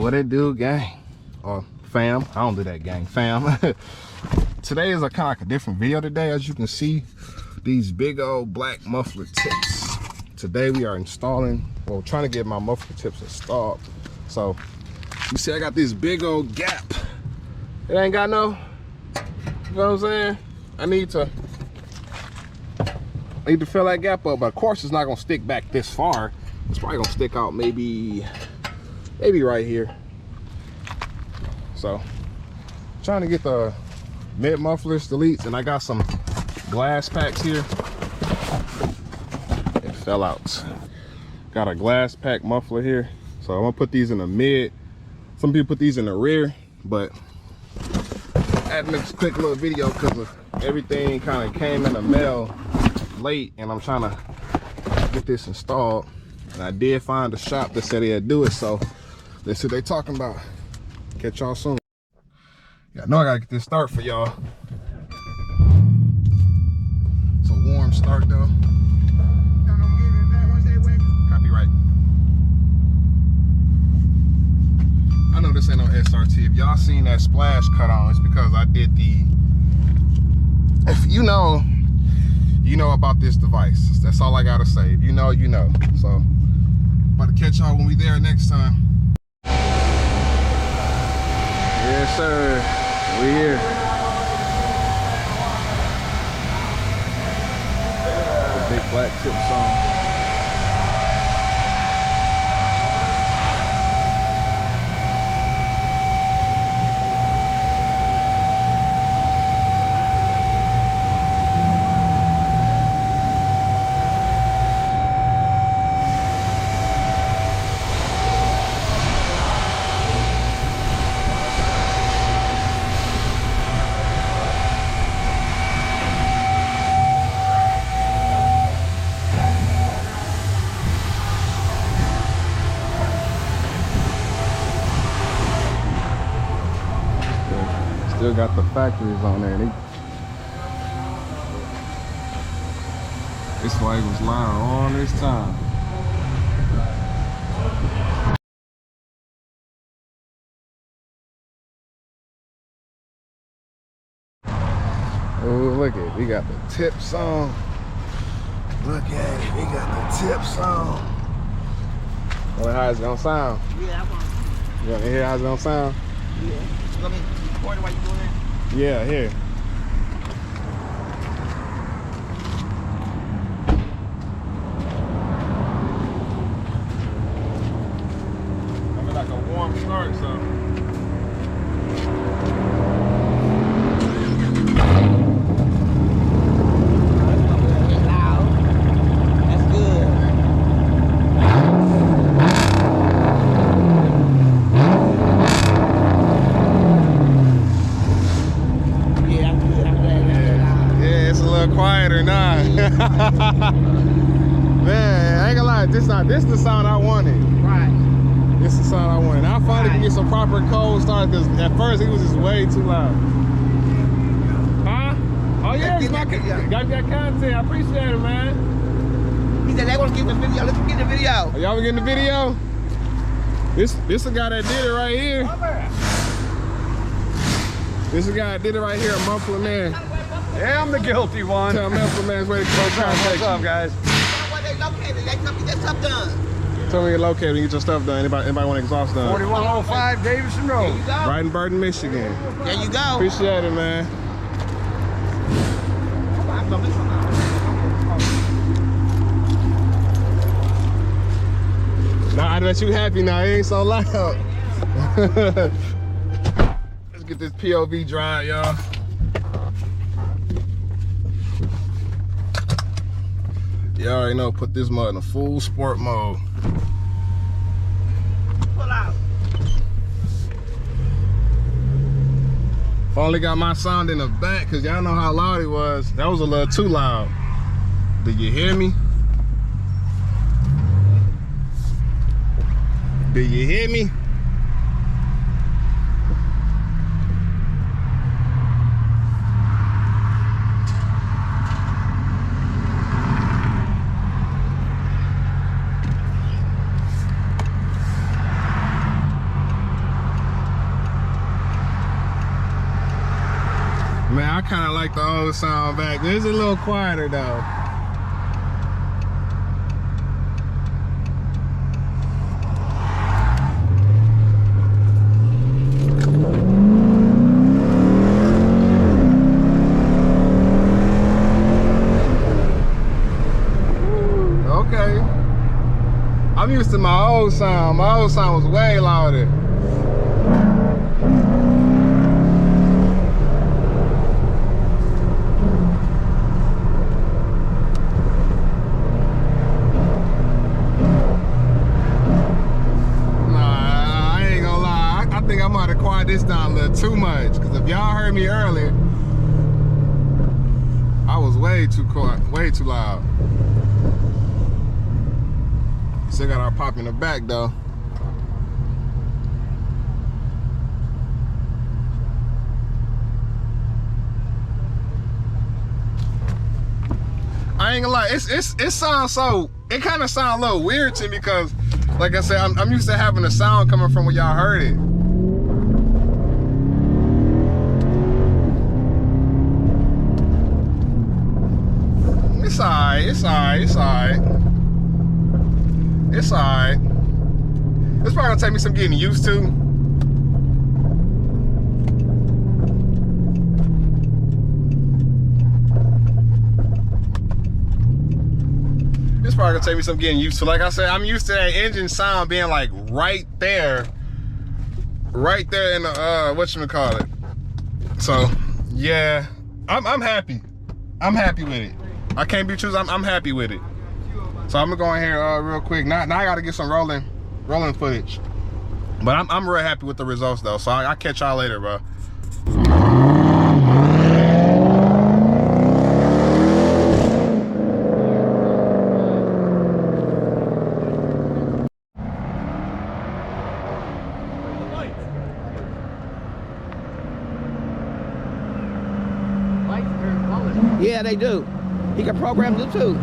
What it do, gang? Or fam? I don't do that, gang. Fam. Today is a kind of like a different video today. As you can see, these big old black muffler tips. Today we are installing, well, trying to get my muffler tips installed. So you see I got this big old gap. It ain't got no, you know what I'm saying? I need to fill that gap up, but of course it's not gonna stick back this far. It's probably gonna stick out maybe right here. So trying to get the mid mufflers deletes, and I got some glass packs here. It fell out. Got a glass pack muffler here, so I'm gonna put these in the mid. Some people put these in the rear, but I had to make a quick little video because everything kind of came in the mail late, and I'm trying to get this installed. And I did find a shop that said they'd do it, so they said they talking about. Catch y'all soon. Yeah, I know I gotta get this start for y'all. It's a warm start though. Copyright. I know this ain't no SRT. If y'all seen that splash cut on, it's because I did the, if you know about this device. That's all I gotta say. If you know, you know. So, about to catch y'all when we there next time. Yes, sir. We here. The big black tips on. Still got the factories on there. This flag was lying all this time. Oh, look at it. We got the tips on. Look at it. We got the tips on. Wonder how it's gonna sound. Yeah, I want. You wanna hear how it's gonna sound? Yeah. While you doing that? Yeah, here. I mean, like a warm start, so. Quieter now. Man, I ain't gonna lie, this is the sound I wanted. Right. This is the sound I wanted. I finally can get some proper cold start, because at first it was just way too loud. Huh? Oh yeah, got that content. I appreciate it, man. He said they want to get the video. Let's get the video. Are y'all getting the video? This the guy that did it right here. This is the guy that did it right here, Muffler Man. Yeah, I'm the guilty one. Tell Muffler Man's way to go. What's up, guys? Where they located? They come get that stuff done. Tell me you're located and get your stuff done. Anybody want exhaust done? 4105 Davidson Road. There you go. Right in Burton, Michigan. There you go. Appreciate it, man. Nah, I bet you happy now. It ain't so loud. Let's get this POV dry, y'all. You already know, put this mud in a full sport mode. Pull out. Finally got my sound in the back, because y'all know how loud it was. That was a little too loud. Did you hear me? Did you hear me? I kind of like the old sound back. It's a little quieter though. Okay. I'm used to my old sound. My old sound was way louder. I might have quiet this down a little too much, because if y'all heard me earlier, I was way too quiet, way too loud. Still got our pop in the back though. I ain't gonna lie, it sounds so, it kind of sounds a little weird to me, because like I said, I'm used to having a sound coming from where y'all heard it. It's alright, it's alright, it's alright. It's alright. It's probably gonna take me some getting used to. It's probably gonna take me some getting used to. Like I said, I'm used to that engine sound being like right there in the whatchamacallit. So yeah, I'm happy. I'm happy with it. I can't be choosing. I'm happy with it. So I'm gonna go in here real quick. Now I gotta get some rolling footage. But I'm real happy with the results though. So I'll catch y'all later, bro. Yeah, they do. He can program them too.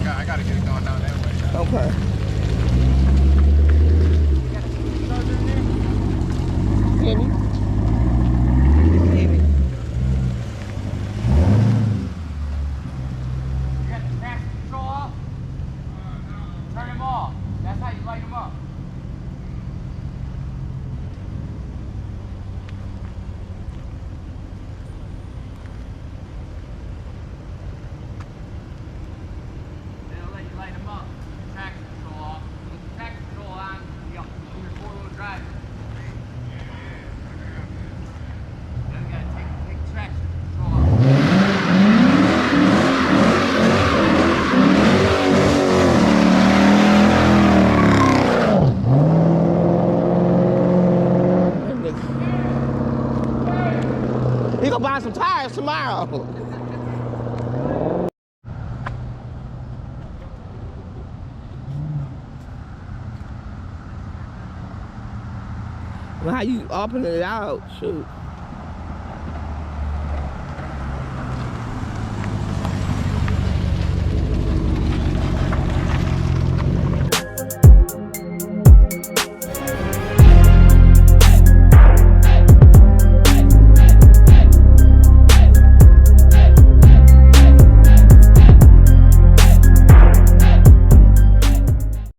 Yeah, I gotta get it going down that way. Okay. Heavy. It's heavy. You got the traction control off? Turn them off. That's how you light them up. They'll let you light them up. The traction control off. With the traction control on, you got your four-wheel drive. Then you gotta take the traction control off. He gonna buy some tires tomorrow. Well, how you open it out? Shoot.